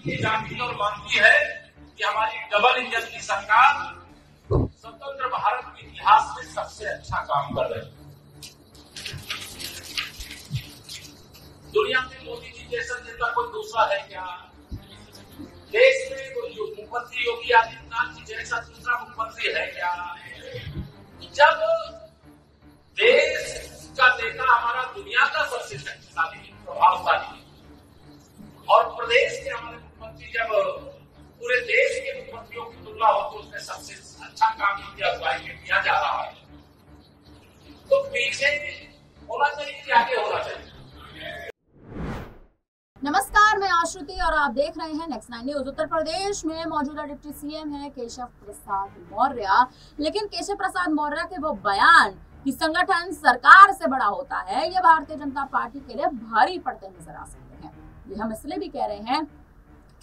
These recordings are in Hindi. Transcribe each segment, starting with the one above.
ये जानती और मानती है कि हमारी डबल इंजन की सरकार स्वतंत्र भारत के इतिहास में सबसे अच्छा काम कर रही है। दुनिया में मोदी जी जैसा नेता कोई दूसरा है क्या? देश में कोई मुख्यमंत्री योगी आदित्यनाथ जी जैसा दूसरा मुख्यमंत्री है क्या? जब देश का नेता हमारा दुनिया का सबसे शक्तिशाली प्रभावशाली और प्रदेश के हमारे मुख्यमंत्री जब पूरे देश के मुख्यमंत्रियों की तुलना हो तो उसने सबसे अच्छा काम किया जा रहा है, तो पीछे होना चाहिए कि आगे होना चाहिए? नमस्कार, मैं आश्रुति और आप देख रहे हैं नेक्स्ट 9 न्यूज। उत्तर प्रदेश में मौजूदा डिप्टी सीएम है केशव प्रसाद मौर्य, लेकिन केशव प्रसाद मौर्य के वो बयान कि संगठन सरकार से बड़ा होता है, ये भारतीय जनता पार्टी के लिए भारी पड़ते नजर आ सकते हैं। ये हम इसलिए भी कह रहे हैं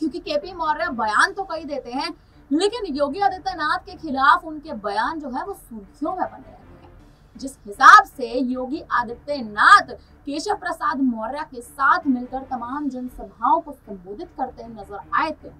क्योंकि केपी मौर्य बयान तो कई देते हैं, लेकिन योगी आदित्यनाथ के खिलाफ उनके बयान जो है वो सुर्खियों में बने रहते हैं। जिस हिसाब से योगी आदित्यनाथ केशव प्रसाद मौर्य के साथ मिलकर तमाम जनसभाओं को संबोधित करते नजर आए थे,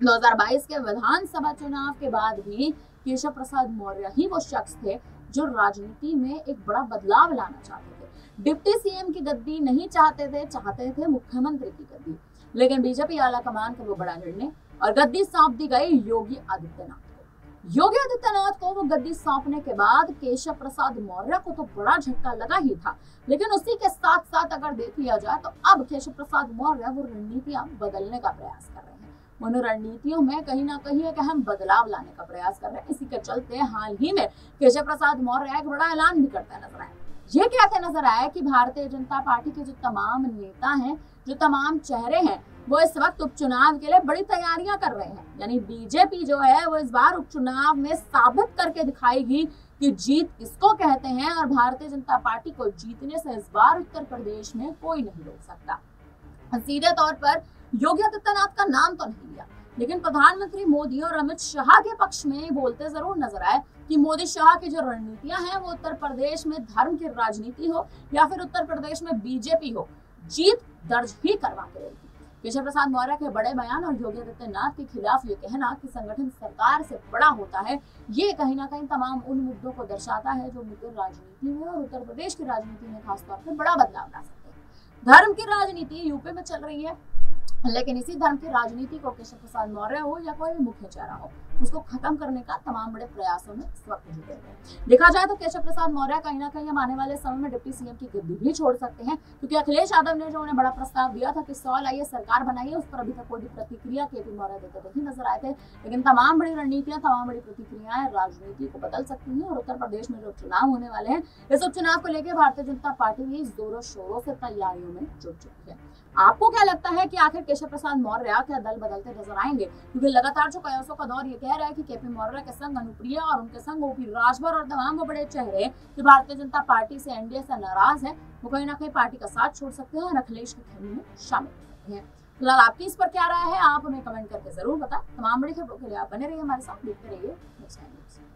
2022 के विधानसभा चुनाव के बाद भी केशव प्रसाद मौर्य ही वो शख्स थे जो राजनीति में एक बड़ा बदलाव लाना चाहते थे। डिप्टी सीएम की गद्दी नहीं चाहते थे मुख्यमंत्री की गद्दी, लेकिन बीजेपी आला कमान का वो बड़ा निर्णय और गद्दी सौंप दी गई योगी आदित्यनाथ को। योगी आदित्यनाथ को वो गद्दी सौंपने के बाद केशव प्रसाद मौर्य को तो बड़ा झटका लगा ही था, लेकिन उसी के साथ साथ अगर देख लिया जाए तो अब केशव प्रसाद मौर्य वो रणनीतियां बदलने का प्रयास कर रहे हैं। उन रणनीतियों में कहीं ना कहीं एक अहम बदलाव लाने का प्रयास कर रहे हैं। इसी के चलते हाल ही में केशव प्रसाद मौर्य एक बड़ा ऐलान भी करते नजर आए। ये कहते नजर आए कि भारतीय जनता पार्टी के जो तमाम नेता हैं, जो तमाम चेहरे हैं, वो इस वक्त उपचुनाव के लिए बड़ी तैयारियां कर रहे हैं। यानी बीजेपी जो है वो इस बार उपचुनाव में साबित करके दिखाएगी कि जीत किसको कहते हैं, और भारतीय जनता पार्टी को जीतने से इस बार उत्तर प्रदेश में कोई नहीं रोक सकता। सीधे तौर पर योगी आदित्यनाथ का नाम तो नहीं लिया, लेकिन प्रधानमंत्री मोदी और अमित शाह के पक्ष में बोलते जरूर नजर आए कि मोदी शाह की जो रणनीतियां हैं वो उत्तर प्रदेश में धर्म की राजनीति हो या फिर उत्तर प्रदेश में बीजेपी हो, जीत दर्ज ही करवा के रहेगी। केशव प्रसाद मौर्य के बड़े बयान और योगी आदित्यनाथ के खिलाफ ये कहना कि संगठन सरकार से बड़ा होता है, ये कहीं ना कहीं तमाम उन मुद्दों को दर्शाता है जो मुद्दे राजनीति में और उत्तर प्रदेश की राजनीति में खासतौर पर बड़ा बदलाव ला सकते हैं। धर्म की राजनीति यूपी में चल रही है, लेकिन इसी धर्म की राजनीति को केशव प्रसाद मौर्य हो या कोई भी मुख्य चेहरा हो, उसको खत्म करने का तमाम बड़े प्रयासों में इस वक्त जुटे हुए। देखा जाए तो केशव प्रसाद मौर्य कहीं ना कहीं हम आने वाले समय में डिप्टी सीएम की गद्दी भी छोड़ सकते हैं, क्योंकि अखिलेश यादव ने जो उन्हें बड़ा प्रस्ताव दिया था कि 100 लाइए सरकार बनाइए, उस पर अभी तक कोई भी प्रतिक्रिया केपी मौर्य देते नहीं नजर आए थे। लेकिन तमाम बड़ी रणनीतियां, तमाम बड़ी प्रतिक्रियाएं राजनीति को बदल सकती हैं, और उत्तर प्रदेश में जो चुनाव होने वाले हैं, इस उपचुनाव को लेकर भारतीय जनता पार्टी भी जोरों शोरों से तैयारियों में जुट चुकी है। आपको क्या लगता है कि आखिर केशव प्रसाद मौर्य क्या दल बदलते नजर आएंगे? क्योंकि लगातार जो कयासों का दौर ये कह रहा है कि केपी मौर्य के संग अनुप्रिया और उनके संग ओपी राजभर और तमाम वो बड़े चेहरे जो भारतीय जनता पार्टी से, एनडीए से नाराज है, वो कहीं ना कहीं पार्टी का साथ छोड़ सकते हैं और अखिलेश की खेल में शामिल हो सकते हैं। फिलहाल आपकी इस पर क्या राय है, आप हमें कमेंट करके जरूर बताएं। तमाम बड़ी खबरों के लिए आप बने रहिए हमारे साथ, देखते रहिए नेक्स्ट टाइम।